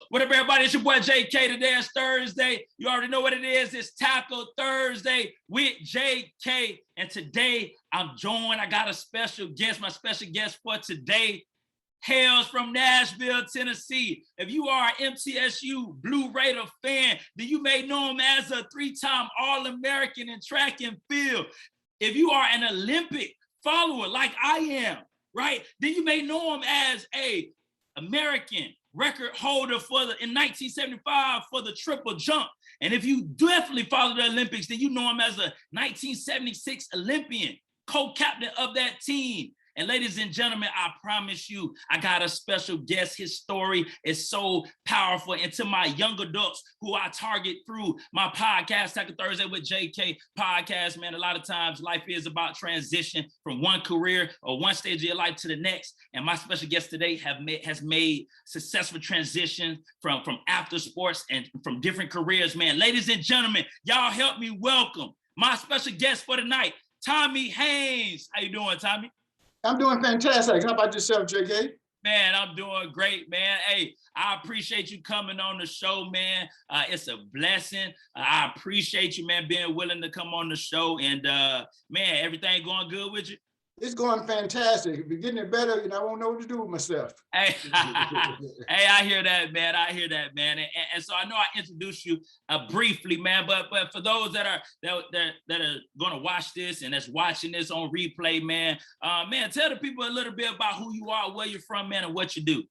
What up, everybody? It's your boy JK. Today is Thursday. You already know what it is. It's Taco Thursday with JK. And today I'm joined. I got a special guest. My special guest for today hails from Nashville, Tennessee. If you are an MTSU Blue Raider fan, then you may know him as a three-time All-American in track and field. If you are an Olympic follower like I am, right, then you may know him as a American record holder in 1975 for the triple jump. And if you definitely follow the Olympics, then you know him as a 1976 Olympian, co-captain of that team. And ladies and gentlemen, I promise you, I got a special guest. His story is so powerful. And to my young adults who I target through my podcast, Taco Thursday with JK podcast, man, a lot of times life is about transition from one career or one stage of your life to the next. And my special guest today has made successful transition from after sports and from different careers, man. Ladies and gentlemen, y'all help me welcome my special guest for tonight, Tommy Haynes. How you doing, Tommy? I'm doing fantastic. How about yourself, JK? Man, I'm doing great, man. Hey, I appreciate you coming on the show, man. It's a blessing. I appreciate you, man, being willing to come on the show. And man, everything going good with you? It's going fantastic. If you're getting it better, I won't know what to do with myself. Hey, hey, I hear that, man. I hear that, man. And so I know I introduced you briefly, man. But for those that are going to watch this and that's watching this on replay, man, man, tell the people a little bit about who you are, where you're from, man, and what you do.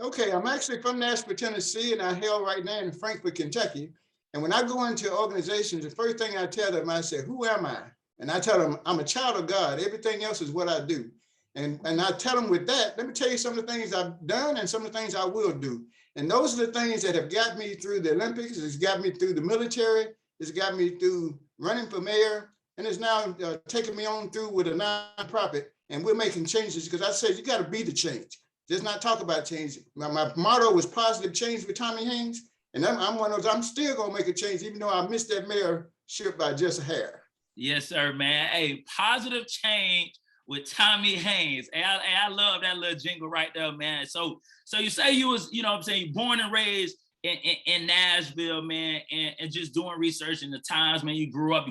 Okay, I'm actually from Nashville, Tennessee, and I hail right now in Frankfort, Kentucky. And when I go into organizations, the first thing I tell them, I say, who am I? And I tell them, I'm a child of God. Everything else is what I do. And I tell them with that, let me tell you some of the things I've done and some of the things I will do. And those are the things that have got me through the Olympics. It's got me through the military. It's got me through running for mayor. And it's now taking me on through with a nonprofit. And we're making changes because I said, you got to be the change. Just not talk about change. My motto was positive change with Tommy Haynes. And I'm one of those, I'm still going to make a change, even though I missed that mayorship by just a hair. Yes, sir, man. Hey, positive change with Tommy Haynes. Hey, I love that little jingle right there, man. So you say you was, what I'm saying, born and raised in Nashville, man, and just doing research in the times, man. You grew up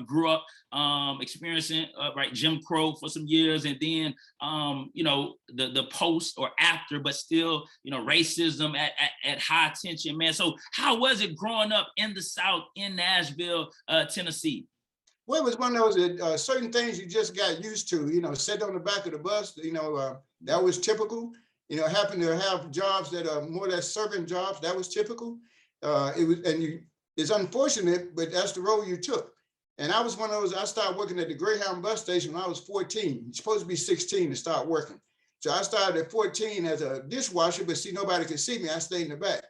experiencing right Jim Crow for some years, and then the post or after, but still racism at high tension, man. So how was it growing up in the South in Nashville, Tennessee? Well, it was one of those certain things you just got used to, sitting on the back of the bus, that was typical. Happen to have jobs that are more or less servant jobs, that was typical. It's unfortunate, but that's the role you took. And I was one of those, I started working at the Greyhound bus station when I was 14. You're supposed to be 16 to start working. So I started at 14 as a dishwasher, but see, nobody could see me. I stayed in the back.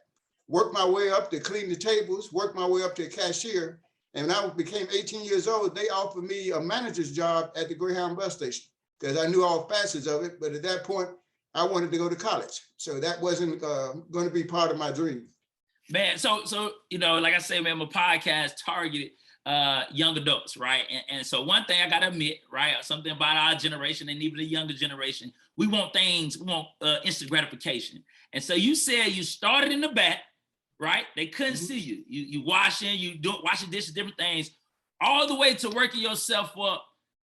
Worked my way up to clean the tables, worked my way up to a cashier. And when I became 18 years old, they offered me a manager's job at the Greyhound bus station because I knew all facets of it. But at that point, I wanted to go to college. So that wasn't going to be part of my dream. Man, so like I say, man, my podcast targeted young adults, right? And so one thing I got to admit, right, something about our generation and even the younger generation, we want instant gratification. And so you said you started in the back, right? They couldn't see you. You washing dishes, different things, all the way to working yourself up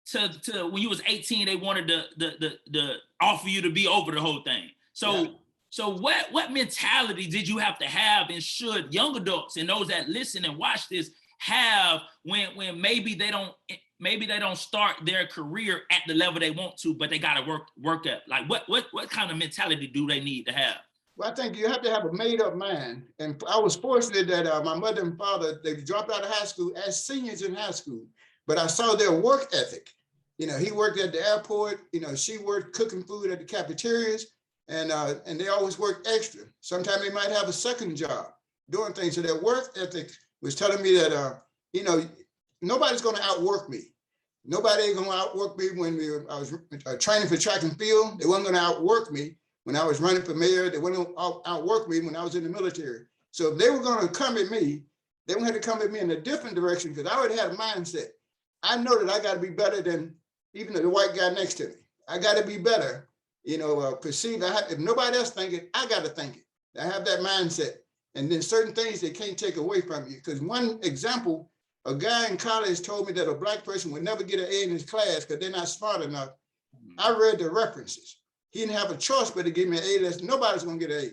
to when you was 18, they wanted to offer you to be over the whole thing. So what mentality did you have to have, and should young adults and those that listen and watch this have when maybe they don't start their career at the level they want to, but they got to work up? Like what kind of mentality do they need to have? Well, I think you have to have a made-up mind. And I was fortunate that my mother and father, they dropped out of high school as seniors in high school. But I saw their work ethic. He worked at the airport. She worked cooking food at the cafeterias. And they always worked extra. Sometimes they might have a second job doing things. So their work ethic was telling me that, nobody's going to outwork me. Nobody ain't going to outwork me when I was training for track and field. They weren't going to outwork me. When I was running for mayor, they wouldn't outwork me when I was in the military. So if they were going to come at me, they would have to come at me in a different direction because I already had a mindset. I know that I got to be better than even the white guy next to me. I got to be better, perceived. If nobody else think it, I got to think it. I have that mindset. And then certain things they can't take away from you. Because one example, a guy in college told me that a Black person would never get an A in his class because they're not smart enough. I read the references. He didn't have a choice but to give me an A list. Nobody's gonna get an A.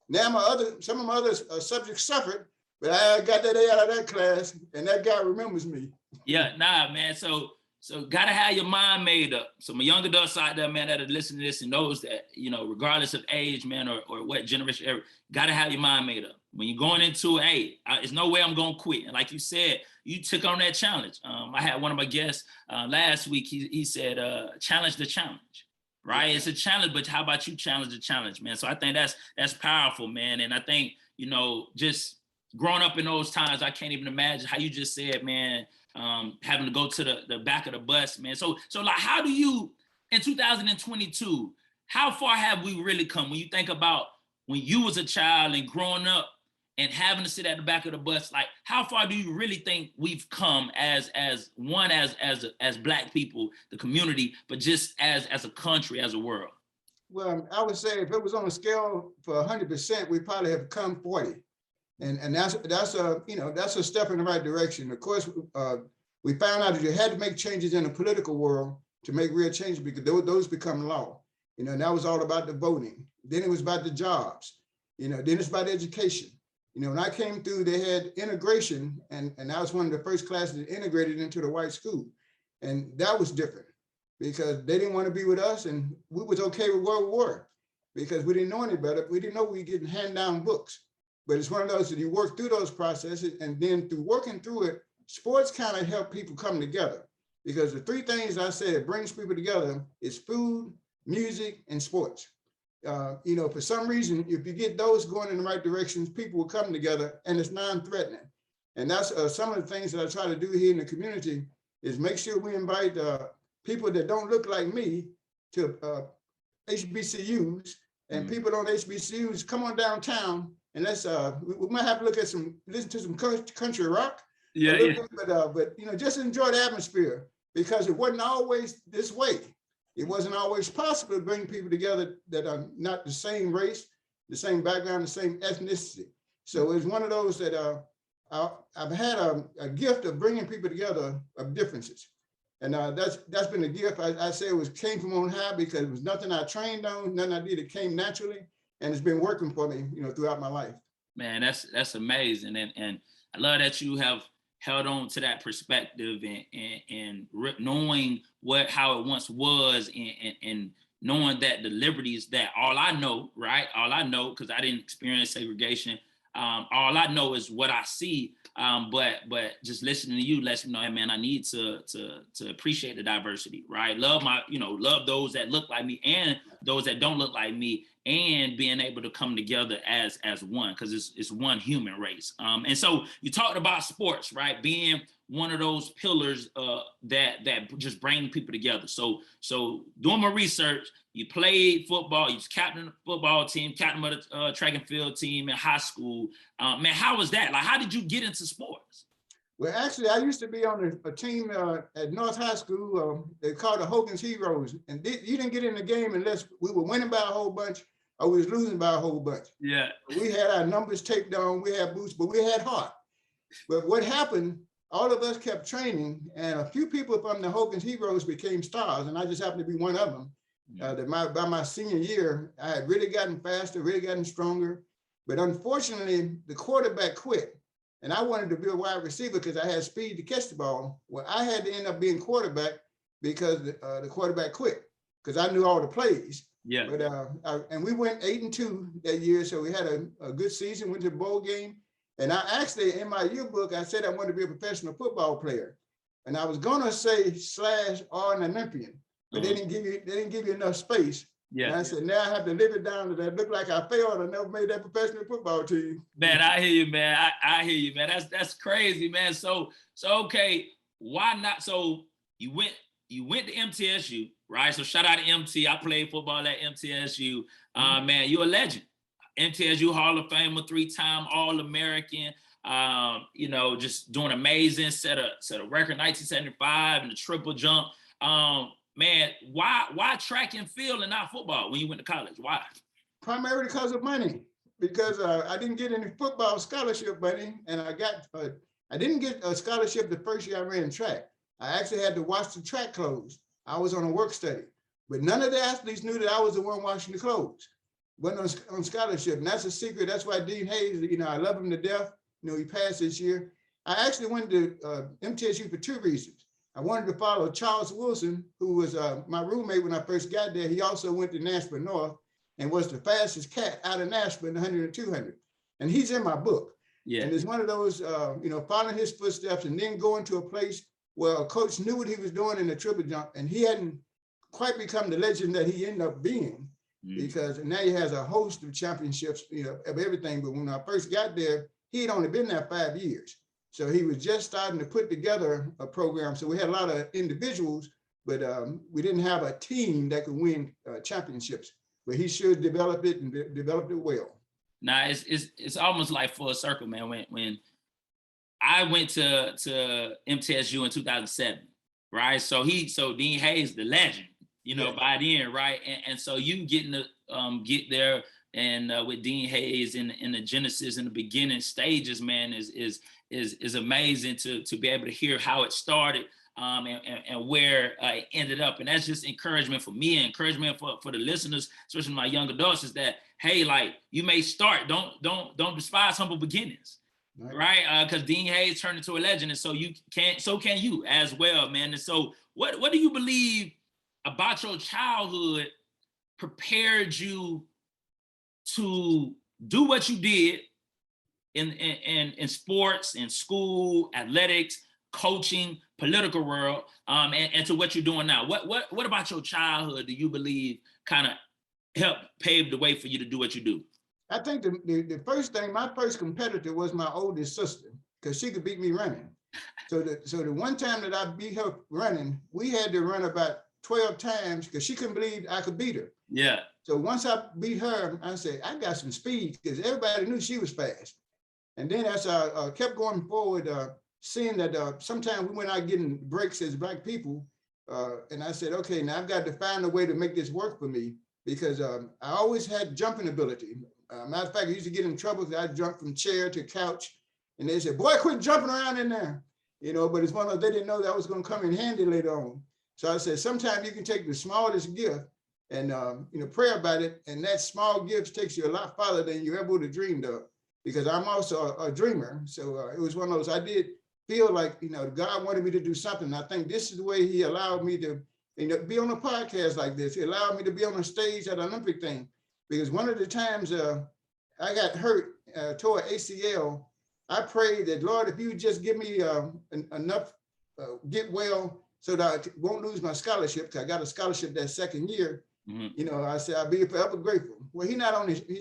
Now some of my other subjects suffered, but I got that A out of that class, and that guy remembers me. Yeah, nah, man. So gotta have your mind made up. So my young adults out there, man, that are listening to this and knows that, regardless of age, man, or what generation ever, gotta have your mind made up. When you're going into, hey, there's no way I'm gonna quit. And like you said, you took on that challenge. I had one of my guests last week. He said, challenge the challenge, right? Yeah. It's a challenge, but how about you challenge the challenge, man? So I think that's powerful, man. And I think, just growing up in those times, I can't even imagine how you just said, man, having to go to the back of the bus, man. So like, how do you, in 2022, how far have we really come when you think about when you was a child and growing up and having to sit at the back of the bus? Like, how far do you really think we've come as Black people, the community, but just as a country, as a world? Well, I would say if it was on a scale for 100%, we probably have come 40. And that's a step in the right direction. Of course, we found out that you had to make changes in the political world to make real change, because those become law. And that was all about the voting. Then it was about the jobs. Then it's about education. When I came through, they had integration, and I was one of the first classes that integrated into the white school. And that was different because they didn't want to be with us, and we was okay with where we were because we didn't know any better. We didn't know we were getting hand down books. But it's one of those that you work through those processes, and then through working through it, sports kind of help people come together, because the three things I said brings people together is food, music, and sports. For some reason, if you get those going in the right directions, people will come together, and it's non-threatening. And that's some of the things that I try to do here in the community is make sure we invite people that don't look like me to HBCUs, and people on HBCUs come on downtown. And let's we might have to listen to some country rock. Yeah. But just enjoy the atmosphere, because it wasn't always this way. It wasn't always possible to bring people together that are not the same race, the same background, the same ethnicity. So it's one of those that I've had a gift of bringing people together of differences. And that's been a gift. I say came from on high, because it was nothing I trained on, nothing I did. It came naturally. And it's been working for me, throughout my life. Man, that's amazing, and I love that you have held on to that perspective and knowing how it once was, and knowing that the liberties that all I know, right? All I know, because I didn't experience segregation. All I know is what I see. But just listening to you lets me know, hey, man, I need to appreciate the diversity, right? Love love those that look like me and those that don't look like me, and being able to come together as one, because it's one human race. And so you talked about sports, right? Being one of those pillars that just bring people together. So doing my research, you played football, you was captain of the football team, captain of the track and field team in high school. Man, how was that? Like, how did you get into sports? Well, actually, I used to be on a team at North High School. They called the Hogan's Heroes. And you didn't get in the game unless we were winning by a whole bunch or we was losing by a whole bunch. Yeah. We had our numbers taped down, we had boots, but we had heart. But what happened, all of us kept training, and a few people from the Hogan's Heroes became stars, and I just happened to be one of them. By my senior year, I had really gotten faster, really gotten stronger. But unfortunately, the quarterback quit. And I wanted to be a wide receiver because I had speed to catch the ball. Well, I had to end up being quarterback because the quarterback quit, because I knew all the plays. Yeah. But and we went 8-2 that year, so we had a good season. Went to the bowl game, and I actually in my yearbook I said I wanted to be a professional football player, and I was gonna say / or an Olympian, but they didn't give you enough space. Yeah. And I said, now I have to live it down to that. Look like I failed. I never made that professional football team. Man, I hear you, man. I hear you, man. That's crazy, man. So okay, why not? So you went to MTSU, right? So shout out to MT. I played football at MTSU. Man, you're a legend. MTSU Hall of Famer, 3-time All-American. Just doing amazing. Set a record 1975 in the triple jump. Man, why track and field and not football when you went to college? Why? Primarily because of money. because I didn't get any football scholarship money, and I didn't get a scholarship the first year I ran track. I actually had to watch the track clothes. I was on a work study, but none of the athletes knew that I was the one washing the clothes. Wasn't on scholarship, and that's a secret. That's why Dean Haynes, I love him to death. He passed this year. I actually went to MTSU for two reasons. I wanted to follow Charles Wilson, who was my roommate when I first got there. He also went to Nashville North and was the fastest cat out of Nashville in 100 and 200. And he's in my book. Yeah. And it's one of those, following his footsteps and then going to a place where a coach knew what he was doing in the triple jump, and he hadn't quite become the legend that he ended up being, because now he has a host of championships, of everything. But when I first got there, he had only been there 5 years. So he was just starting to put together a program. So we had a lot of individuals, but we didn't have a team that could win championships. But he should develop it and developed it well. Now it's almost like full circle, man. When I went to MTSU in 2007, right? So Dean Hayes, the legend, by then, right? And so you getting to get there and with Dean Hayes in the genesis and the beginning stages, man, is amazing to be able to hear how it started and where it ended up. And that's just encouragement for me and encouragement for the listeners, especially my young adults, is that, hey, like, you may start, don't despise humble beginnings, right? Because Dean Hayes turned into a legend, and so can you as well, man. And so what do you believe about your childhood prepared you to do what you did in sports, in school, athletics, coaching, political world, and to what you're doing now? What about your childhood do you believe kind of helped pave the way for you to do what you do? I think the first thing, my first competitor was my oldest sister, because she could beat me running. So the one time that I beat her running, we had to run about 12 times because she couldn't believe I could beat her. Yeah. So once I beat her, I said, I got some speed, because everybody knew she was fast. And then as I kept going forward, seeing that sometimes we went out getting breaks as Black people, and I said, okay, now I've got to find a way to make this work for me, because I always had jumping ability. Matter of fact, I used to get in trouble because I jumped from chair to couch, and they said, boy, quit jumping around in there. But it's one of those, they didn't know that was going to come in handy later on. So I said, sometimes you can take the smallest gift and pray about it, and that small gift takes you a lot farther than you ever would have dreamed of, because I'm also a dreamer. So it was one of those, I did feel like, God wanted me to do something. I think this is the way he allowed me to be on a podcast like this. He allowed me to be on a stage at an Olympic thing, because one of the times I got hurt, tore ACL, I prayed that, Lord, if you just give me enough get well so that I won't lose my scholarship, because I got a scholarship that second year. I said, I'll be forever grateful. Well, he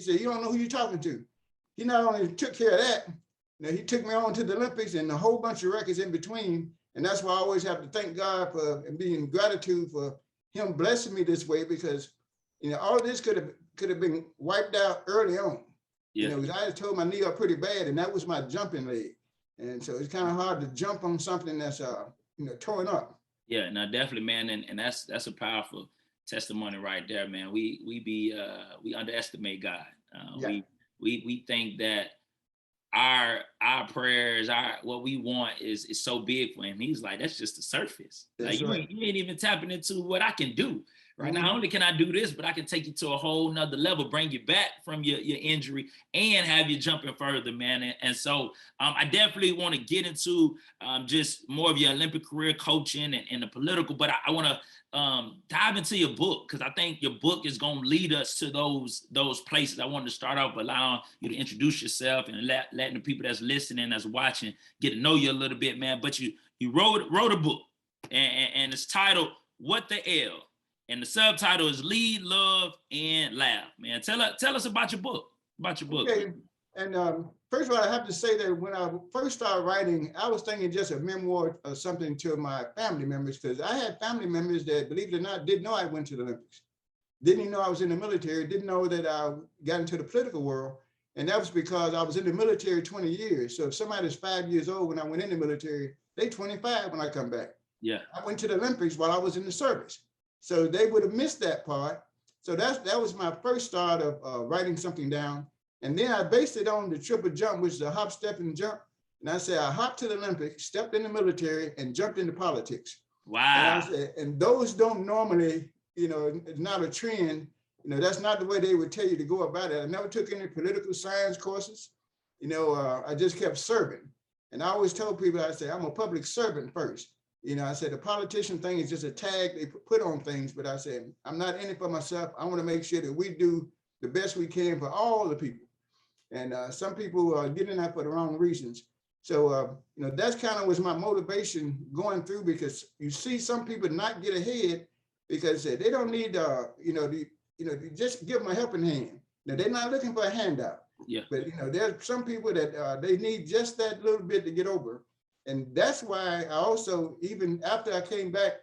said, you don't know who you're talking to. He not only took care of that, he took me on to the Olympics and a whole bunch of records in between. And that's why I always have to thank God for and be in gratitude for him blessing me this way, because all of this could have been wiped out early on. Yeah. Because I had told my knee up pretty bad, and that was my jumping leg. And so it's kind of hard to jump on something that's torn up. Yeah, no, definitely, man, and that's a powerful testimony right there, man. We underestimate God. We think that our prayers, what we want is so big for him. He's like, that's just the surface. That's like, right. you ain't even tapping into what I can do. Right. Not only can I do this, but I can take you to a whole nother level, bring you back from your injury, and have you jumping further, man. And so I definitely want to get into just more of your Olympic career, coaching and the political, but I want to dive into your book, because I think your book is going to lead us to those places. I wanted to start off by allowing you to introduce yourself and letting the people that's listening, that's watching, get to know you a little bit, man. But you wrote a book, and it's titled What the L? And the subtitle is Lead, Love, and Laugh. Man, tell us about your book. Okay. And first of all, I have to say that when I first started writing, I was thinking just a memoir or something to my family members, because I had family members that, believe it or not, didn't know I went to the Olympics. Didn't even know I was in the military, didn't know that I got into the political world. And that was because I was in the military 20 years. So if somebody's 5 years old when I went in the military, they 25 when I come back. Yeah. I went to the Olympics while I was in the service. So they would have missed that part. So that was my first start of writing something down. And then I based it on the triple jump, which is a hop, step, and jump. And I said, I hopped to the Olympics, stepped in the military, and jumped into politics. Wow. And I said, and those don't normally, it's not a trend. That's not the way they would tell you to go about it. I never took any political science courses. I just kept serving. And I always told people, I said, I'm a public servant first. I said, the politician thing is just a tag they put on things. But I said, I'm not in it for myself. I want to make sure that we do the best we can for all the people. And some people get in that for the wrong reasons. So, that's kind of was my motivation going through, because you see some people not get ahead because they don't need, just give them a helping hand. Now, they're not looking for a handout. Yeah. But, there's some people that they need just that little bit to get over. And that's why I also, even after I came back,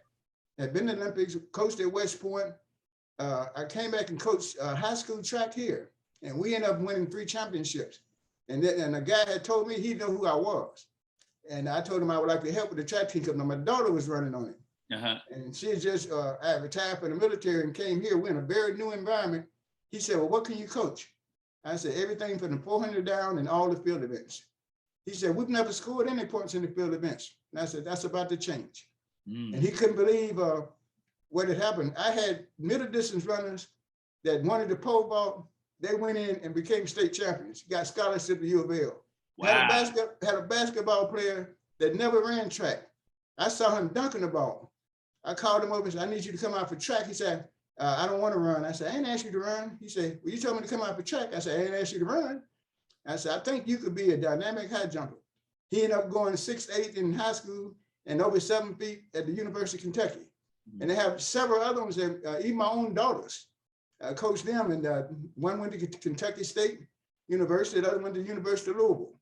had been in the Olympics, coached at West Point, I came back and coached high school track here. And we ended up winning 3 championships. And a guy had told me he knew who I was. And I told him I would like to help with the track team because my daughter was running on it. And she just retired from the military and came here. We're in a very new environment. He said, well, what can you coach? I said, everything from the 400 down and all the field events. He said, we've never scored any points in the field events. And I said, that's about to change. And he couldn't believe what had happened. I had middle distance runners that wanted the pole vault. They went in and became state champions, got scholarship to U of L. Wow. Had a basketball player that never ran track. I saw him dunking the ball. I called him over and said, I need you to come out for track. He said, I don't want to run. I said, I ain't asked you to run. He said, well, you told me to come out for track. I said, I ain't asked you to run. I said, I think you could be a dynamic high jumper. He ended up going 6'8" in high school and over 7 feet at the University of Kentucky. And they have several other ones that even my own daughters. I coached them, and one went to Kentucky State University, the other went to the University of Louisville.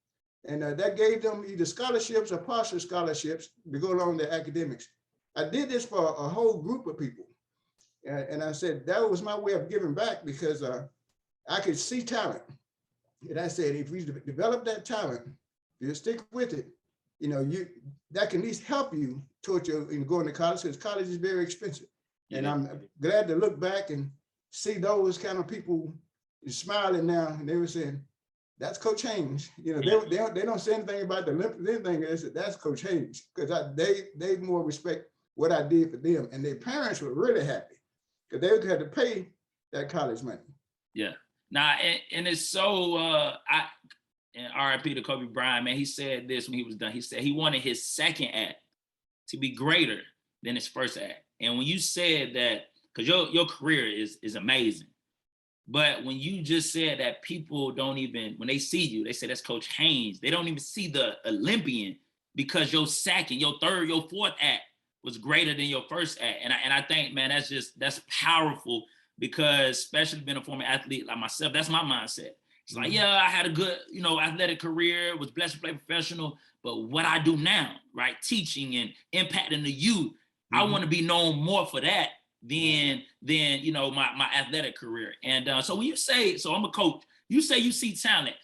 And that gave them either scholarships or partial scholarships to go along with their academics. I did this for a whole group of people. And I said, that was my way of giving back, because I could see talent. And I said, if we develop that talent, you stick with it, that can at least help you towards your going to college, because college is very expensive. And I'm glad to look back and see those kind of people smiling now, and they were saying, that's Coach Haynes. They don't say anything about the Olympics, anything. They said, that's Coach Haynes, because they more respect what I did for them. And their parents were really happy because they had to pay that college money. Yeah. Now, and it's so, and RIP to Kobe Bryant, man, he said this when he was done. He said he wanted his second act to be greater than his first act. And when you said that, because your career is amazing, but when you just said that people don't even, when they see you, they say that's Coach Haynes. They don't even see the Olympian, because your second, your third, your fourth act was greater than your first act. And I think, man, that's powerful, because especially being a former athlete like myself, that's my mindset. It's like, yeah, I had a good, athletic career, was blessed to play professional, but what I do now, right, teaching and impacting the youth, I want to be known more for that than my athletic career. And so when you say, so I'm a coach, you say you see talent.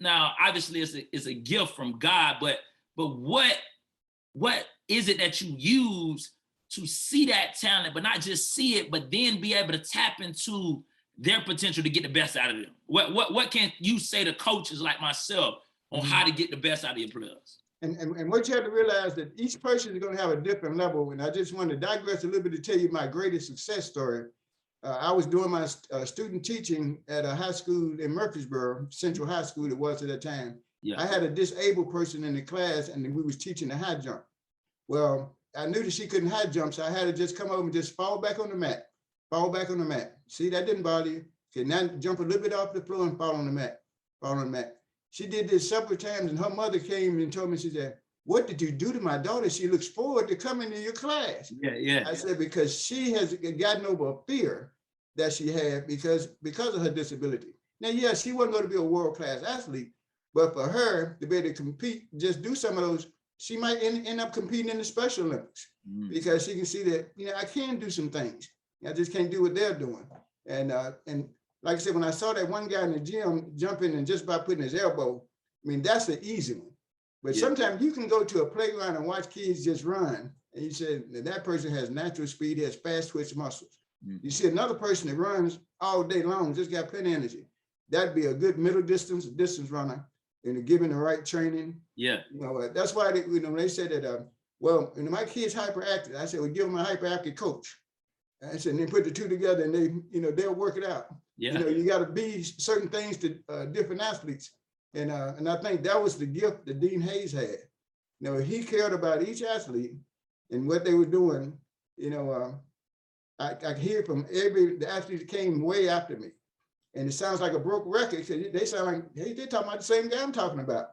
Now obviously it's a gift from God, but what is it that you use to see that talent, but not just see it, but then be able to tap into their potential to get the best out of them? What can you say to coaches like myself on how to get the best out of your players? And what you have to realize that each person is going to have a different level. And I just want to digress a little bit to tell you my greatest success story. I was doing my student teaching at a high school in Murfreesboro, Central High School it was at that time. Yeah. I had a disabled person in the class, and we was teaching the high jump. Well, I knew that she couldn't high jump, so I had to just come over and just fall back on the mat. See, that didn't bother you. Okay, now jump a little bit off the floor and fall on the mat. She did this several times, and her mother came and told me, she said, what did you do to my daughter? She looks forward to coming to your class. Yeah. I said, because she has gotten over a fear that she had because of her disability. Now, yeah, she wasn't going to be a world-class athlete, but for her to be able to compete, just do some of those, she might end up competing in the Special Olympics because she can see that, I can do some things. I just can't do what they're doing. And like I said, when I saw that one guy in the gym jumping and just by putting his elbow, that's an easy one. But sometimes you can go to a playground and watch kids just run. And you said that person has natural speed, has fast twitch muscles. You see another person that runs all day long, just got plenty of energy. that'd be a good middle distance runner, and given the right training. Yeah. You know, that's why they, you know, they said that, well, you know, my kid's hyperactive. I said, well, give them a hyperactive coach. I said, and they put the two together and they, you know, they'll work it out. Yeah. You know, you got to be certain things to different athletes. And I think that was the gift that Dean Haynes had. You know, he cared about each athlete and what they were doing. You know, I hear from the athlete that came way after me. And it sounds like a broke record because they sound like, hey, they're talking about the same guy I'm talking about.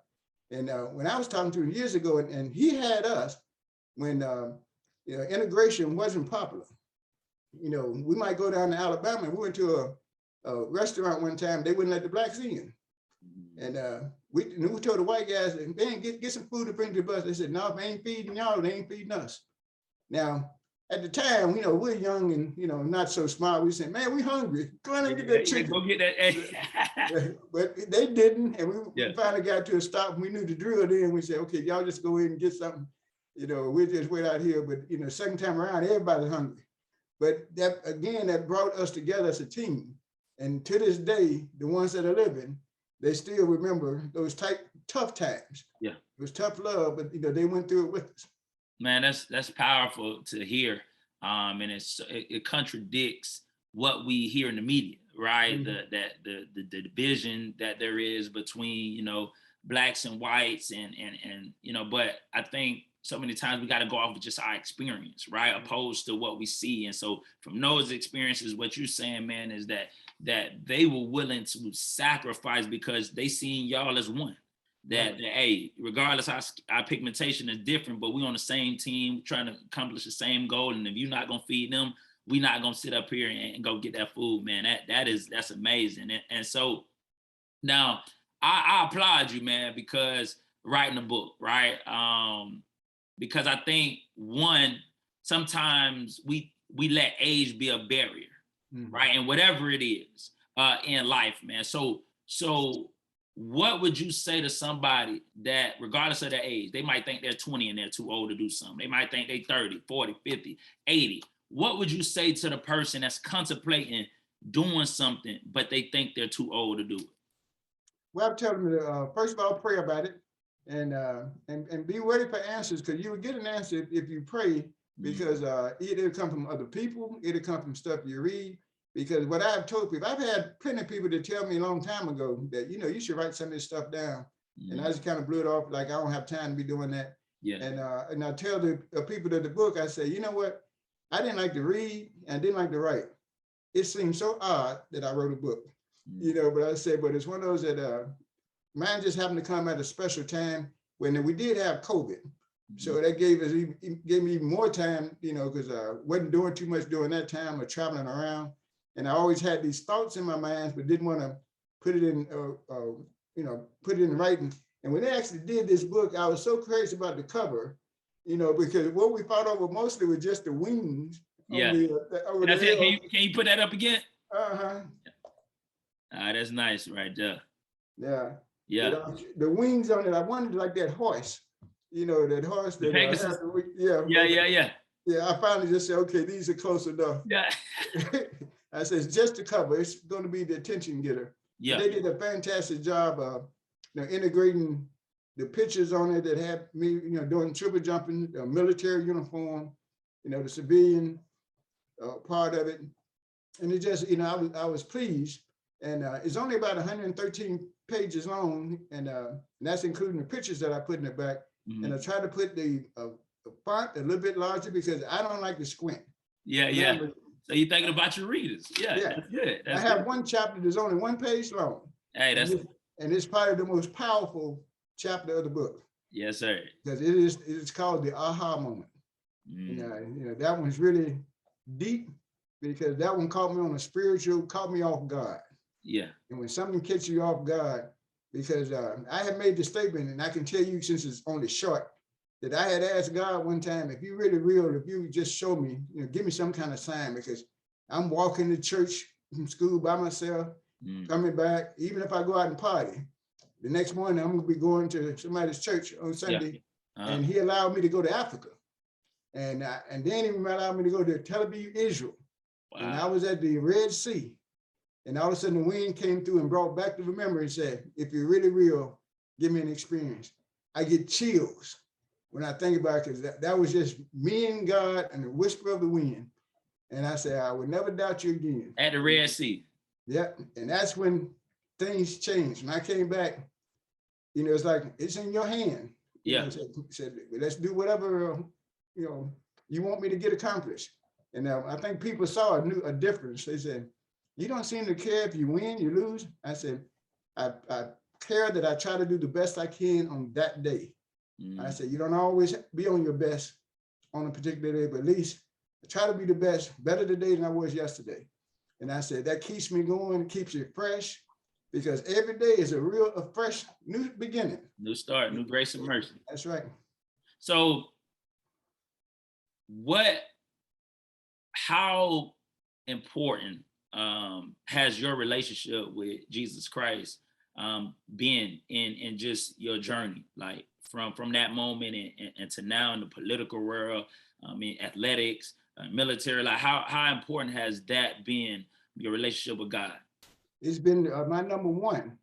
And when I was talking to him years ago, and he had us when you know, integration wasn't popular. You know, we might go down to Alabama, and we went to a restaurant one time, they wouldn't let the blacks in. And we told the white guys, man, get some food to bring to the bus. They said, no, if they ain't feeding y'all, they ain't feeding us. Now, at the time, you know, we're young and, you know, not so smart. We said, man, we hungry. Go on and get that chicken. Go get that. But they didn't. And we finally got to a stop, and we knew the drill then. We said, okay, y'all just go in and get something. You know, we'll just wait out here. But, you know, second time around, everybody's hungry. But that, again, that brought us together as a team. And to this day, the ones that are living, they still remember those tough times. Yeah. It was tough love, but, you know, they went through it with us. Man, that's powerful to hear. And it contradicts what we hear in the media, right? Mm-hmm. The division that there is between, you know, blacks and whites and you know, but I think so many times we got to go off of just our experience, right? Opposed to what we see. And so from those experiences, what you're saying, man, is that they were willing to sacrifice because they seen y'all as one. That hey, regardless our pigmentation is different, but we on the same team trying to accomplish the same goal. And if you're not gonna feed them, we not gonna sit up here and go get that food, man. That's amazing. And so now I applaud you, man, because writing a book, right? Because I think one, sometimes we let age be a barrier, right? And whatever it is in life, man. So what would you say to somebody that, regardless of their age, they might think they're 20 and they're too old to do something. They might think they're 30, 40, 50, 80. What would you say to the person that's contemplating doing something, but they think they're too old to do it? Well, I'm telling them, first of all, pray about it and be ready for answers, because you will get an answer if you pray, because it'll come from other people, it'll come from stuff you read. Because what I've told people, I've had plenty of people to tell me a long time ago that, you know, you should write some of this stuff down. And I just kind of blew it off, like I don't have time to be doing that. And I tell the people that the book, I say, you know what? I didn't like to read and I didn't like to write. It seemed so odd that I wrote a book, you know, but I said, but it's one of those that mine just happened to come at a special time when we did have COVID. So that gave me even more time, you know, because I wasn't doing too much during that time or traveling around. And I always had these thoughts in my mind, but didn't want to put it in, you know, put it in writing. And when they actually did this book, I was so crazy about the cover, you know, because what we fought over mostly was just the wings. Yeah. Over that's it. Can you put that up again? That's nice right there. Yeah. Yeah. But, the wings on it, I wanted like that horse, you know, that horse. That, Yeah, I finally just said, okay, these are close enough. Yeah. I said, it's just the cover. It's going to be the attention getter. Yeah. They did a fantastic job of, you know, integrating the pictures on it that had me, you know, doing triple jumping, the military uniform, you know, the civilian part of it. And it just, you know, I was pleased. And it's only about 113 pages long. And that's including the pictures that I put in the back. And I tried to put the font a little bit larger because I don't like to squint. Yeah. So you're thinking about your readers. Yeah. That's good. I have one chapter that's only 1 page long. Hey, and it's probably the most powerful chapter of the book. Yes, sir. Because it's called the aha moment. You know, that one's really deep because that one caught me on a spiritual, caught me off guard. Yeah. And when something catches you off guard, because I have made the statement, and I can tell you since it's only short, that I had asked God one time, if you really real, if you just show me, you know, give me some kind of sign, because I'm walking to church from school by myself, coming back, even if I go out and party, the next morning I'm gonna be going to somebody's church on Sunday, and he allowed me to go to Africa. And then he allowed me to go to Tel Aviv, Israel. Wow. And I was at the Red Sea. And all of a sudden the wind came through and brought back to the memory and said, if you're really real, give me an experience. I get chills when I think about it, because that was just me and God and the whisper of the wind. And I said, I would never doubt you again. At the Red Sea. Yeah. And that's when things changed. When I came back, you know, it's like, it's in your hand. Yeah. You know, said, let's do whatever, you know, you want me to get accomplished. And I think people saw a difference. They said, you don't seem to care if you win, you lose. I said, I care that I try to do the best I can on that day. I said, you don't always be on your best on a particular day, but at least try to be the best, better today than I was yesterday. And I said, that keeps me going, keeps it fresh, because every day is a fresh new beginning. New start, new grace and mercy. That's right. So how important has your relationship with Jesus Christ been in just your journey, like from that moment and to now in the political world, in athletics, military, like how important has that been, your relationship with God? It's been my number one.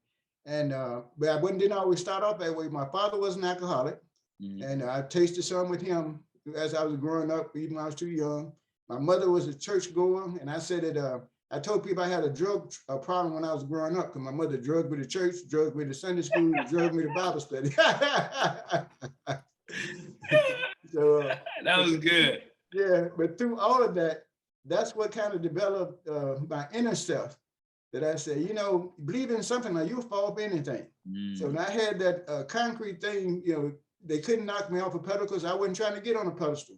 And but I didn't always start off that way. My father was an alcoholic, and I tasted some with him as I was growing up, even when I was too young. My mother was a church goer, and I said that I told people I had a drug problem when I was growing up, because my mother drugged me to church, drugged me to Sunday school, drugged me to Bible study. So that was good. Yeah, but through all of that, that's what kind of developed my inner self, that I say, you know, believe in something, like you'll fall for anything. So when I had that concrete thing, you know, they couldn't knock me off a pedestal because I wasn't trying to get on a pedestal.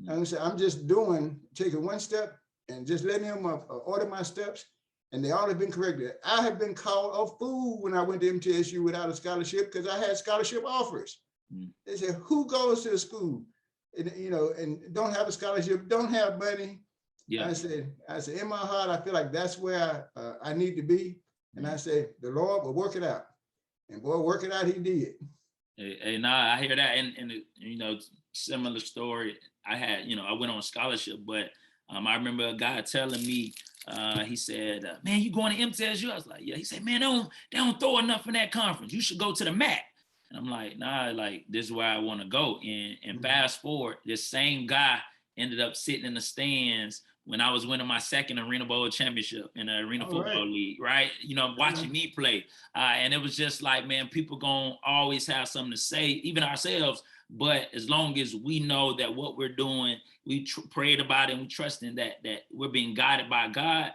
I said, I'm just taking one step and just letting him order my steps, and they all have been corrected. I have been called a fool when I went to MTSU without a scholarship, because I had scholarship offers. They said, who goes to the school and, you know, and don't have a scholarship, don't have money? Yeah. I said, in my heart, I feel like that's where I need to be. And I said, the Lord will work it out. And boy, work it out, he did. Hey, I hear that. And you know, similar story. I had, you know, I went on a scholarship, but I remember a guy telling me, he said, man, you going to MTSU? I was like, yeah. He said, man, they don't throw enough in that conference. You should go to the MAC. And I'm like, nah, like, this is where I want to go. And fast forward, this same guy ended up sitting in the stands when I was winning my second Arena Bowl championship in the Arena Football League, right? You know, watching me play. And it was just like, man, people gonna always have something to say, even ourselves. But as long as we know that what we're doing, we prayed about it and we trusting that we're being guided by God.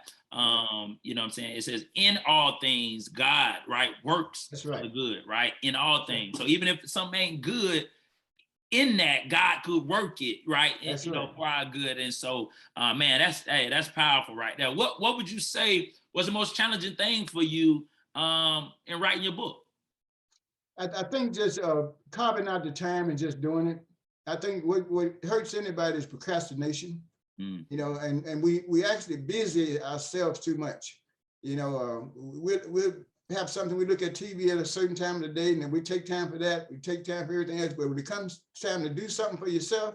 You know what I'm saying? It says, in all things, God, right, works for the good, right? In all things. So even if something ain't good, in that, God could work it, right? And, you know, for our good. And so, man, that's powerful right there. What would you say was the most challenging thing for you in writing your book? I think just carving out the time and just doing it. I think what hurts anybody is procrastination. You know, and we actually busy ourselves too much. You know, we'll have something, we look at TV at a certain time of the day, and then we take time for that, we take time for everything else. But when it comes time to do something for yourself,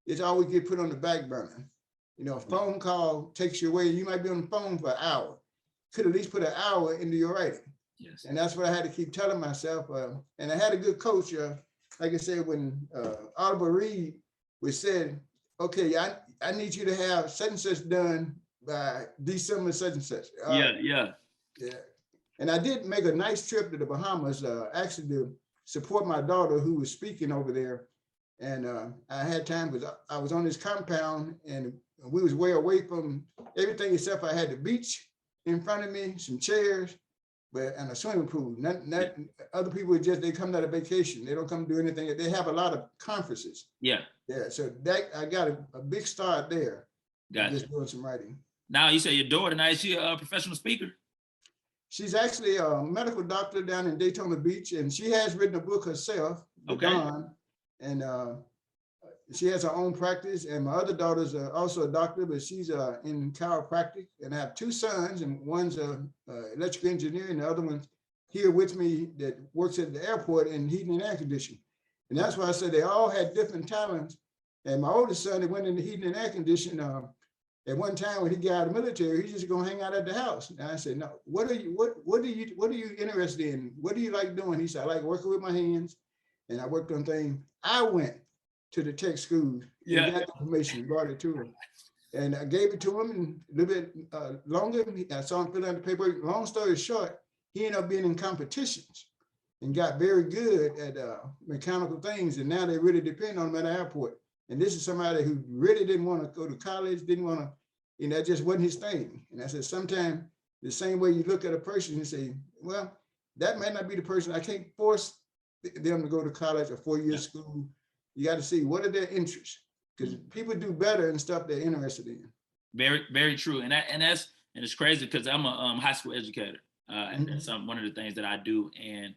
it's always get put on the back burner. You know, a phone call takes you away. You might be on the phone for an hour. Could at least put an hour into your writing. Yes. And that's what I had to keep telling myself. And I had a good coach, like I said, when Oliver Reed was said, okay, I need you to have such and such done by December such and such. Yeah. And I did make a nice trip to the Bahamas, actually to support my daughter who was speaking over there. And I had time because I was on this compound and we was way away from everything except I had the beach in front of me, some chairs, and a swimming pool. Other people they come out of vacation. They don't come do anything. They have a lot of conferences. Yeah. So that I got a big start there. Gotcha. Just doing some writing. Now you say your daughter, now is she a professional speaker? She's actually a medical doctor down in Daytona Beach, and she has written a book herself, Dawn, and she has her own practice. And my other daughter's also a doctor, but she's in chiropractic. And I have two sons, and one's an electrical engineer, and the other one's here with me that works at the airport in heating and air conditioning. And that's why I said they all had different talents. And my oldest son, that went into heating and air conditioning, At one time when he got out of the military, he's just gonna hang out at the house. And I said, no, what are you interested in? What do you like doing? He said, I like working with my hands, and I worked on things. I went to the tech school and got the information and brought it to him. And I gave it to him, and a little bit longer, I saw him fill out the paperwork. Long story short, he ended up being in competitions and got very good at mechanical things. And now they really depend on him at the airport. And this is somebody who really didn't want to go to college, didn't want to, that just wasn't his thing. And I said, sometimes the same way you look at a person and say, well, that might not be the person. I can't force them to go to college or 4-year school. You got to see what are their interests, because people do better in stuff they're interested in. Very, very true. And it's crazy because I'm a high school educator. And that's one of the things that I do. And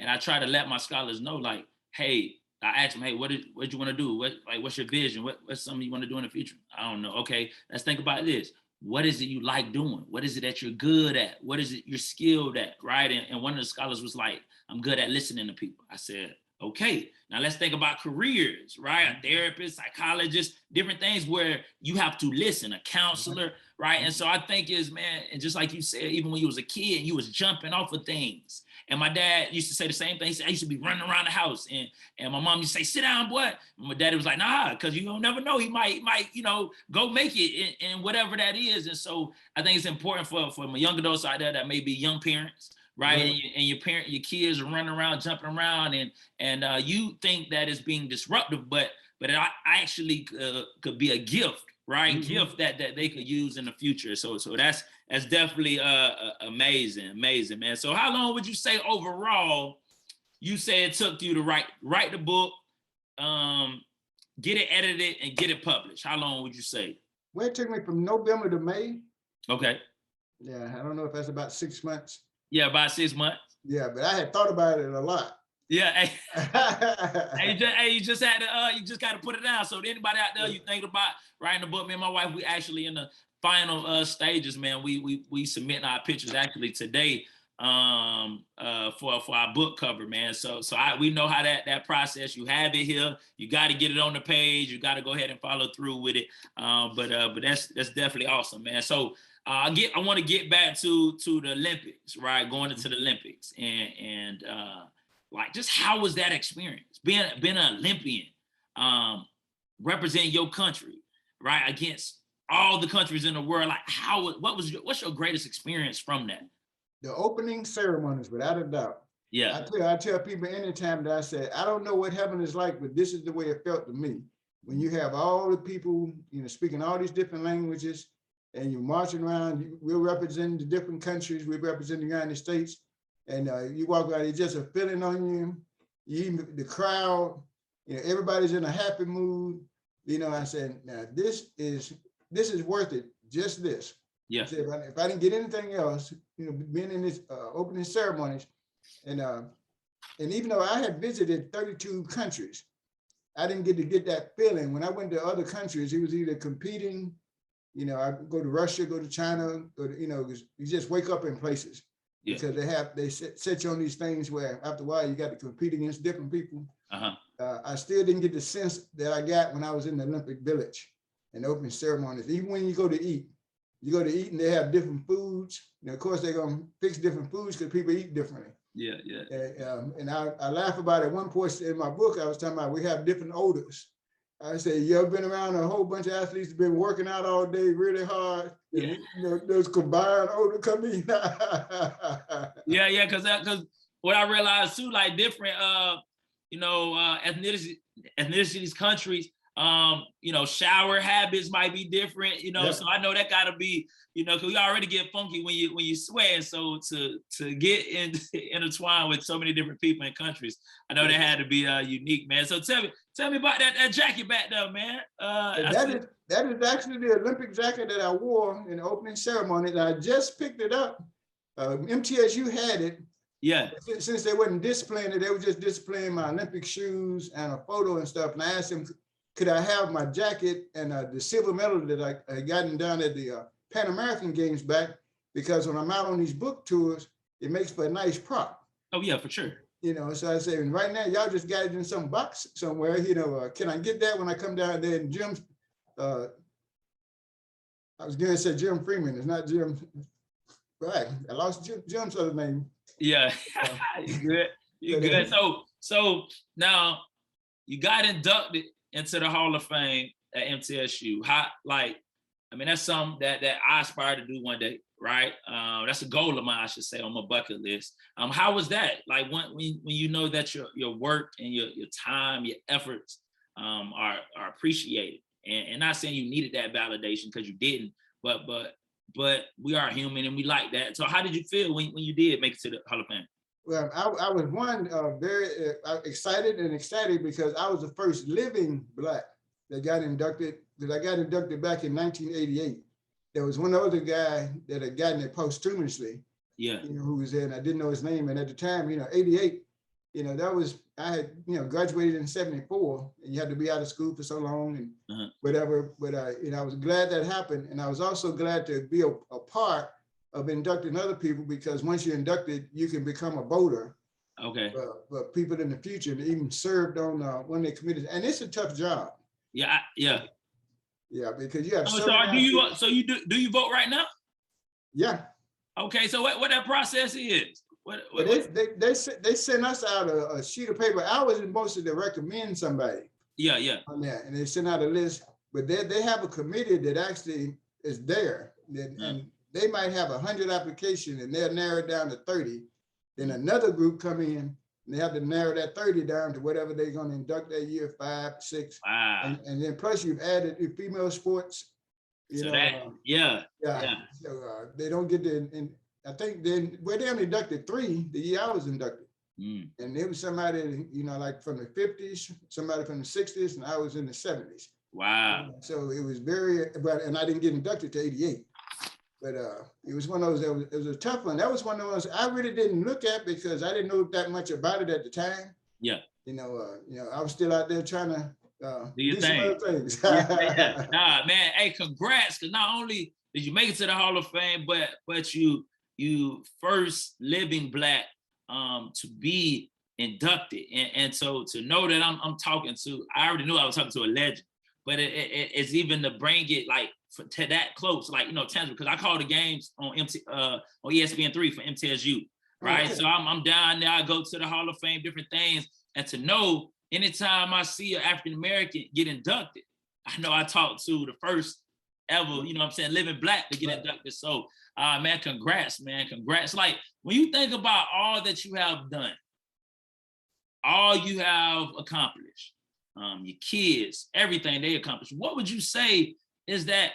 I try to let my scholars know, like, hey, I ask them, hey, what you want to do? What's your vision? What's something you want to do in the future? I don't know. Okay, let's think about this. What is it you like doing? What is it that you're good at? What is it you're skilled at, right? And one of the scholars was like, I'm good at listening to people. I said, okay, now let's think about careers, right? A therapist, psychologist, different things where you have to listen, a counselor, right? And so I think man, and just like you said, even when you was a kid, you was jumping off of things. And my dad used to say the same thing. He said, I used to be running around the house, and my mom used to say, sit down, boy. And my daddy was like, nah, because you don't never know. He might, go make it in whatever that is. And so I think it's important for my young adults out there that may be young parents, right? And your kids are running around, jumping around, and you think that it's being disruptive, but it actually could be a gift, right? Gift that they could use in the future. So that's definitely amazing, man. So how long would you say overall, you say it took you to write the book, get it edited and get it published? How long would you say? Well, it took me from November to May. Okay. Yeah, I don't know if that's about 6 months. Yeah, about 6 months. Yeah, but I had thought about it a lot. Yeah, hey, you just had to, you just got to put it down. So anybody out there, you think about writing a book, me and my wife, we actually in the final stages, man. We submitting our pictures actually today for our book cover, man. So we know how that process. You have it here. You got to get it on the page. You got to go ahead and follow through with it. But that's definitely awesome, man. So I want to get back to the Olympics, right? Going into the Olympics and like, just how was that experience being an Olympian, representing your country, right, against all the countries in the world? Like, what's your greatest experience from that? The opening ceremonies, without a doubt. Yeah. I tell people anytime that I say, I don't know what heaven is like, but this is the way it felt to me. When you have all the people, speaking all these different languages, and you're marching around, we're representing the different countries, we represent the United States, and you walk around, it's just a feeling on you. Even the crowd, everybody's in a happy mood. I said, now this is worth it, just this. Yeah. I said, if I didn't get anything else, being in this opening ceremonies, and even though I had visited 32 countries, I didn't get to get that feeling. When I went to other countries, it was either competing, I go to Russia, go to China, go to, you just wake up in places. Yeah. Because they set you on these things where after a while you got to compete against different people. I still didn't get the sense that I got when I was in the Olympic Village and opening ceremonies. Even when you go to eat and they have different foods. Of course, they're gonna fix different foods because people eat differently. Yeah. And I laugh about it. One portion in my book, I was talking about we have different odors. I say, you ever been around a whole bunch of athletes been working out all day really hard? Yeah. And, those combined odor come in. Yeah, because what I realized too, like different ethnicities, countries, shower habits might be different, yeah. So I know that gotta be, because we already get funky when you sweat. And so to get intertwined with so many different people and countries, I know that had to be unique, man. So tell me about that jacket back there, man. That is actually the Olympic jacket that I wore in the opening ceremony. And I just picked it up. MTSU had it. Yeah. Since they wasn't displaying it, they were just displaying my Olympic shoes and a photo and stuff. And I asked them, could I have my jacket and the silver medal that I gotten down at the Pan American Games back? Because when I'm out on these book tours, it makes for a nice prop. Oh yeah, for sure. So I say, and right now y'all just got it in some box somewhere. Can I get that when I come down there? And Jim's I was going to say Jim Freeman. It's not Jim. Right. I lost Jim's other name. Yeah. You good? You good? So now you got inducted into the Hall of Fame at MTSU. That's something that I aspire to do one day, right? That's a goal of mine, I should say, on my bucket list. How was that? Like when you know that your work and your time, your efforts are appreciated, and not saying you needed that validation because you didn't, but we are human and we like that. So how did you feel when you did make it to the Hall of Fame? Well, I was very excited and ecstatic because I was the first living Black that got inducted. Because I got inducted back in 1988. There was one other guy that had gotten it posthumously. Yeah. Who was there, and I didn't know his name. And at the time, 88, I had, graduated in 74, and you had to be out of school for so long and whatever. But I was glad that happened. And I was also glad to be a part of inducting other people, because once you're inducted, you can become a voter. Okay. But people in the future, and even served on one of their committees. And it's a tough job. Yeah. Yeah, because you have. Do you vote right now? Yeah. Okay, so what that process is? They sent us out a sheet of paper. I was supposed to recommend somebody. Yeah. On that, and they sent out a list. But they have a committee that actually is there, and they might have 100 applications, and they'll narrow it down to 30. Then another group come in. And they have to narrow that 30 down to whatever they're going to induct that year, 5, 6. Wow. And then plus you've added your female sports. So they don't get the, and I think then they only inducted 3 the year I was inducted. And it was somebody, like from the 50s, somebody from the 60s, and I was in the 70s. Wow. So it was and I didn't get inducted to 88. But it was one of those, it was a tough one. That was one of those I really didn't look at because I didn't know that much about it at the time. Yeah. I was still out there trying to do your do thing. some other things. Yeah. Nah, man. Hey, congrats. Because not only did you make it to the Hall of Fame, but you first living Black to be inducted. And so to know that I'm talking to, I already knew I was talking to a legend, but it's even to bring it like to that close, like, tangible, because I call the games on ESPN3 for MTSU, right? Okay. So I'm down there, I go to the Hall of Fame, different things, and to know anytime I see an African-American get inducted, I know I talked to the first ever, living Black to get inducted. So, man, congrats, man, congrats. Like, when you think about all that you have done, all you have accomplished, your kids, everything they accomplished, what would you say is that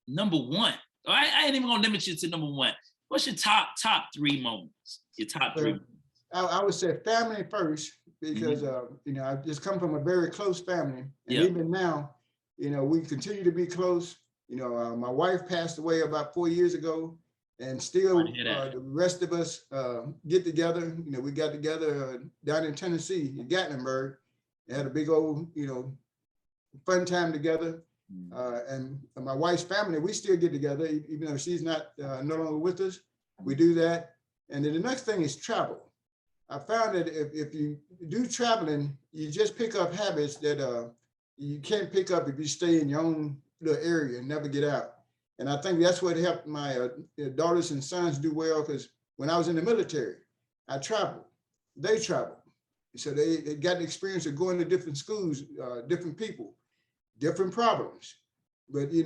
number one? I ain't even gonna limit you to number one. What's your top 3 moments? Your top 3 moments? I would say family first, because I just come from a very close family, and even now, we continue to be close. My wife passed away about 4 years ago, and still the rest of us get together. We got together down in Tennessee, in Gatlinburg, and had a big old, fun time together. And my wife's family, we still get together, even though she's no longer with us. We do that. And then the next thing is travel. I found that if you do traveling, you just pick up habits that you can't pick up if you stay in your own little area and never get out. And I think that's what helped my daughters and sons do well, because when I was in the military, I traveled. They traveled. So they got the experience of going to different schools, different people, different problems. But, we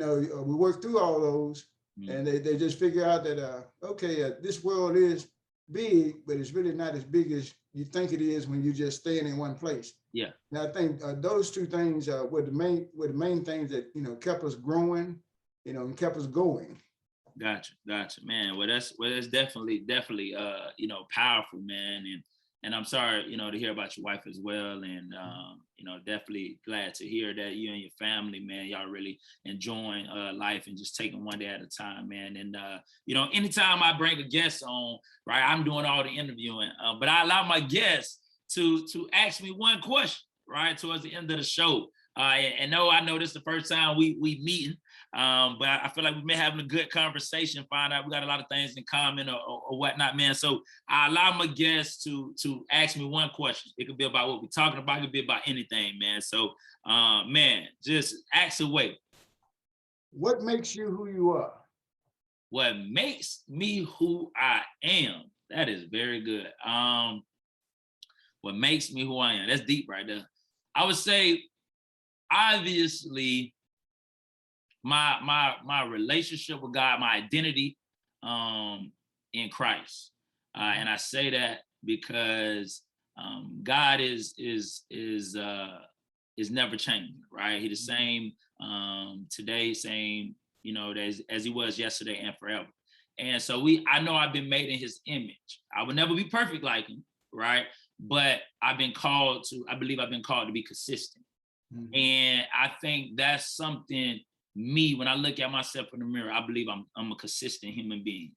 work through all those, and they just figure out that, this world is big, but it's really not as big as you think it is when you're just staying in one place. Yeah. And I think those 2 things were the main things that, kept us growing, and kept us going. Gotcha, man. Well, that's definitely, powerful, man. And I'm sorry, to hear about your wife as well. And, definitely glad to hear that you and your family, man, y'all really enjoying life and just taking one day at a time, man. And, anytime I bring a guest on, right, I'm doing all the interviewing, but I allow my guests to ask me one question, right, towards the end of the show. And no, I know this is the first time we meeting, but I feel like we've been having a good conversation, find out we got a lot of things in common or whatnot, man. So I allow my guests to ask me one question. It could be about what we're talking about. It could be about anything, man. So, man, just ask away. What makes you who you are? What makes me who I am? That is very good. What makes me who I am? That's deep right there. I would say, obviously, my relationship with God, my identity in Christ. And I say that because God is never changing, right? He's the same today, same, as he was yesterday and forever. And so I know I've been made in his image. I will never be perfect like him, right? But I believe I've been called to be consistent. Mm-hmm. And I think that's something, when I look at myself in the mirror, I believe I'm a consistent human being.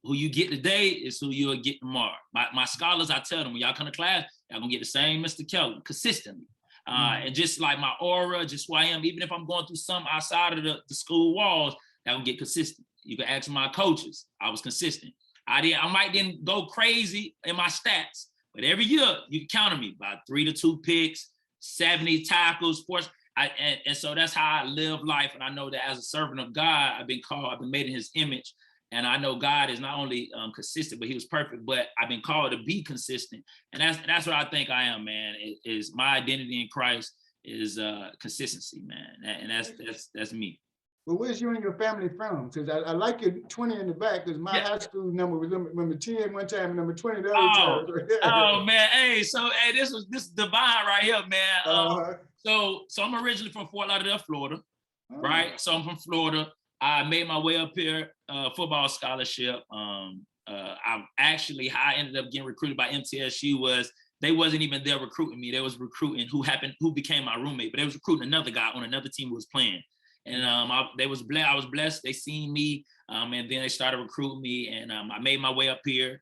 Who you get today is who you'll get tomorrow. My scholars, I tell them, when y'all come to class, y'all gonna get the same Mr. Kellem consistently. And just like my aura, just who I am, even if I'm going through something outside of the school walls, that will get consistent. You can ask my coaches, I was consistent. I might didn't go crazy in my stats, but every year you can count on me by 3 to 2 picks, 70 tackles, force. And so that's how I live life. And I know that as a servant of God, I've been made in his image. And I know God is not only consistent, but he was perfect, but I've been called to be consistent. And that's what I think I am, man. Is my identity in Christ is consistency, man. And that's me. Well, where's you and your family from? Because I like your 20 in the back, because my high school number was number 10 one time and number 20 the other time. Oh man, this is divine right here, man. So I'm originally from Fort Lauderdale, Florida, right? So I'm from Florida. I made my way up here, football scholarship. I ended up getting recruited by MTSU. They wasn't even there recruiting me. They was recruiting who became my roommate, but they was recruiting another guy on another team who was playing. And I was blessed. They seen me, and then they started recruiting me, and I made my way up here.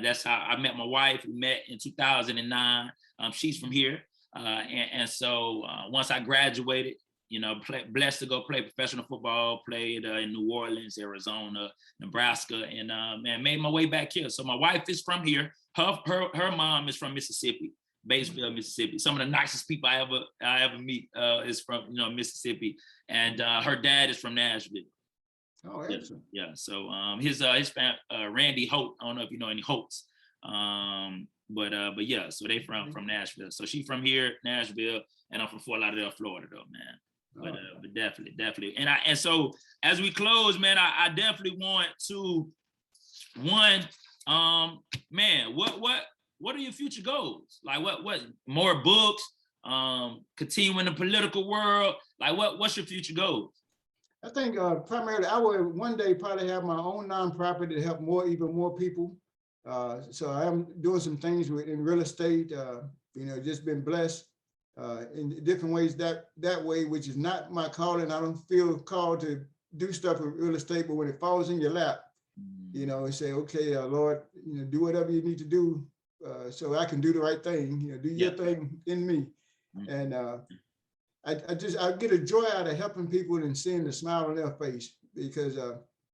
That's how I met my wife. We met in 2009. She's from here, and so once I graduated, blessed to go play professional football. Played in New Orleans, Arizona, Nebraska, and made my way back here. So my wife is from here. Her mom is from Mississippi. Batesville, Mississippi. Some of the nicest people I ever meet is from Mississippi, and her dad is from Nashville. Oh, excellent. Yeah. So his Randy Holt. I don't know if you know any Holts, but yeah. So they from Nashville. So she from here, Nashville, and I'm from Fort Lauderdale, Florida, though, man. But definitely. And so as we close, man, I definitely want to man, what are your future goals? Like what more books, continue in the political world? Like what's your future goals? I think primarily I will one day probably have my own nonprofit to help even more people. So I am doing some things in real estate, just been blessed in different ways that way, which is not my calling. I don't feel called to do stuff with real estate, but when it falls in your lap, and say, okay, Lord, do whatever you need to do so I can do the right thing, do your thing in me. And I get a joy out of helping people and seeing the smile on their face, because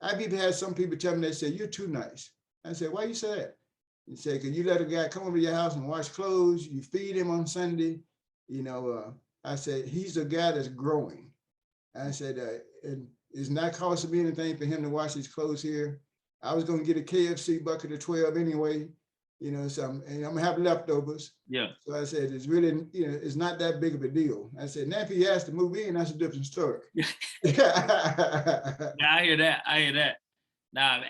I've even had some people tell me, they say, you're too nice. I said, why you say that? He said, because you let a guy come over to your house and wash clothes, you feed him on Sunday. I said, he's a guy that's growing. I said, and it's not costing me anything for him to wash his clothes here. I was going to get a KFC bucket of 12 anyway, so I'm going to have leftovers. Yeah. So I said, it's really, it's not that big of a deal. I said, now if he has to move in, that's a different story. Yeah, I hear that. Nah,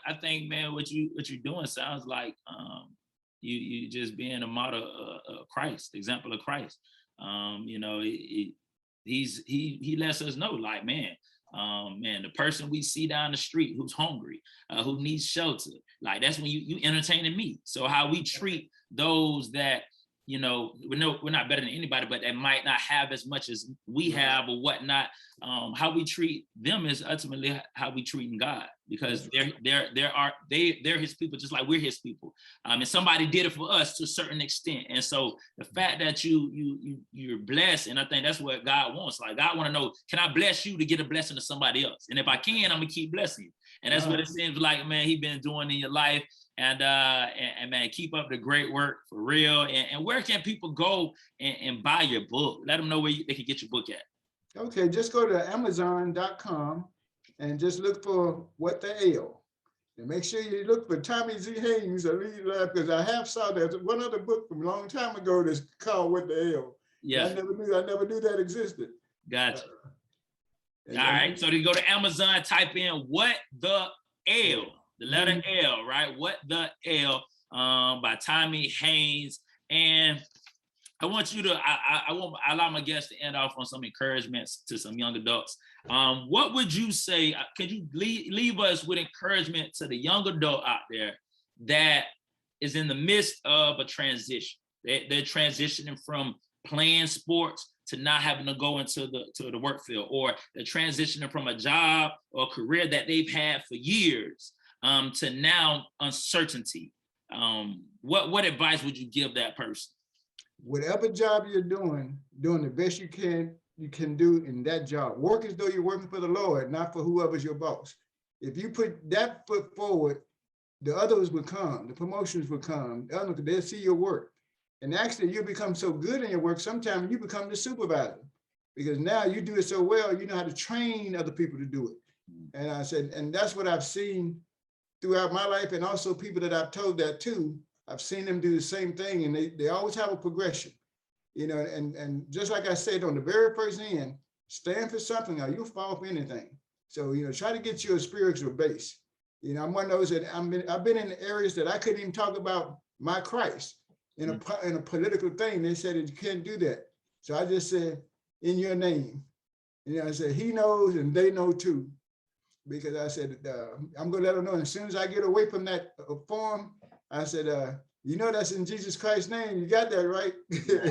I think, man, what you're doing sounds like you just being a model of Christ, example of Christ. He lets us know, like, man, the person we see down the street who's hungry, who needs shelter, like that's when you entertaining me. So how we treat those that we're not better than anybody, but that might not have as much as we have or whatnot. How we treat them is ultimately how we treat God, because they're his people, just like we're his people. And somebody did it for us to a certain extent. And so the fact that you're blessed, and I think that's what God wants. Like God want to know, can I bless you to get a blessing to somebody else? And if I can, I'm gonna keep blessing you. And that's what it seems like, man, he been doing in your life. And man, keep up the great work for real. And where can people go and buy your book? Let them know where they can get your book at. Okay, just go to Amazon.com and just look for What the L. And make sure you look for Tommy Z. Haynes, a lead lab, because I have saw there's one other book from a long time ago that's called What the L. Yeah. I never knew that existed. Gotcha. All right. So you go to Amazon, type in What the L, the letter L, right? What the L by Tommy Haynes. And I want you to, I allow my guests to end off on some encouragement to some young adults. What would you say, could you leave us with encouragement to the young adult out there that is in the midst of a transition? They're transitioning from playing sports to not having to go into the work field, or they're transitioning from a job or career that they've had for years to now uncertainty. What advice would you give that person? Whatever job you're doing the best you can do in that job. Work as though you're working for the Lord, not for whoever's your boss. If you put that foot forward, the others will come, the promotions will come, they'll see your work. And actually you become so good in your work, sometimes you become the supervisor, because now you do it so well, you know how to train other people to do it. And I said, and that's what I've seen throughout my life, and also people that I've told that to, I've seen them do the same thing, and they always have a progression, you know, and just like I said on the very first end, stand for something or you'll fall for anything. So, you know, try to get you a spiritual base. You know, I'm one of those that I've been in areas that I couldn't even talk about my Christ in a political thing. They said that you can't do that. So I just said, in your name. You know, I said, he knows and they know too. Because I said, I'm gonna let them know as soon as I get away from that forum, I said, you know, that's in Jesus Christ's name. You got that right?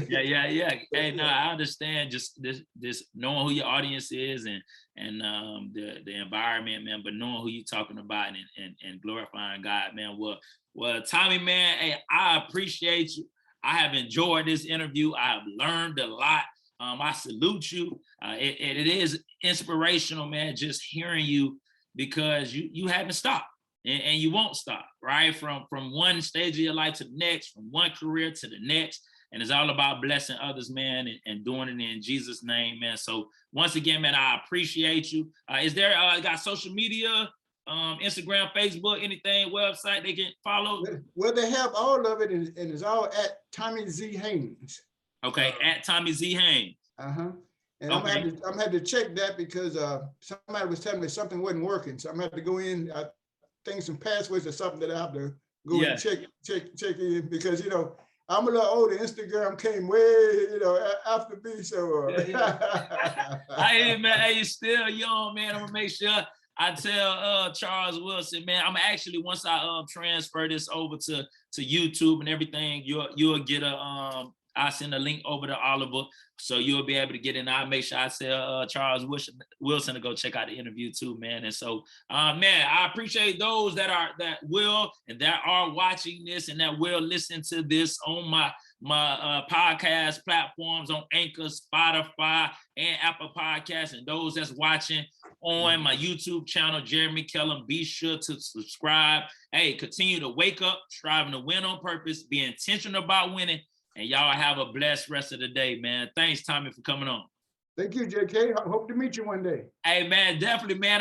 Yeah. Hey, no, I understand. Just this knowing who your audience is and the environment, man. But knowing who you're talking about and glorifying God, man. Well, Tommy, man. Hey, I appreciate you. I have enjoyed this interview. I have learned a lot. I salute you. It is inspirational, man. Just hearing you, because you haven't stopped. And you won't stop, right? From one stage of your life to the next, from one career to the next. And it's all about blessing others, man, and doing it in Jesus' name, man. So once again, man, I appreciate you. Is there, got social media, Instagram, Facebook, anything, website they can follow? Well, they have all of it, and it's all at Tommy Z. Haynes. Okay, at Tommy Z. Haynes. And okay. I'm gonna have to check that because somebody was telling me something wasn't working. So I'm gonna have to go in, think some passwords or something that I have to go and check in, because, you know, I'm a little older. Instagram came way, you know, after me. So Hey, man, hey, you're still young, man. I'm gonna make sure I tell Charles Wilson, man. I'm actually, once I transfer this over to YouTube and everything, you'll get a I'll send a link over to Oliver, so you'll be able to get in. I'll make sure I tell Charles Wilson to go check out the interview too, man. And so, man, I appreciate those that will and that are watching this and that will listen to this on my podcast platforms on Anchor, Spotify, and Apple Podcasts, and those that's watching on my YouTube channel, Jeremy Kellem. Be sure to subscribe. Hey, continue to wake up, striving to win on purpose, be intentional about winning. And y'all have a blessed rest of the day, man. Thanks, Tommy, for coming on. Thank you, JK. I hope to meet you one day. Hey, man, definitely, man.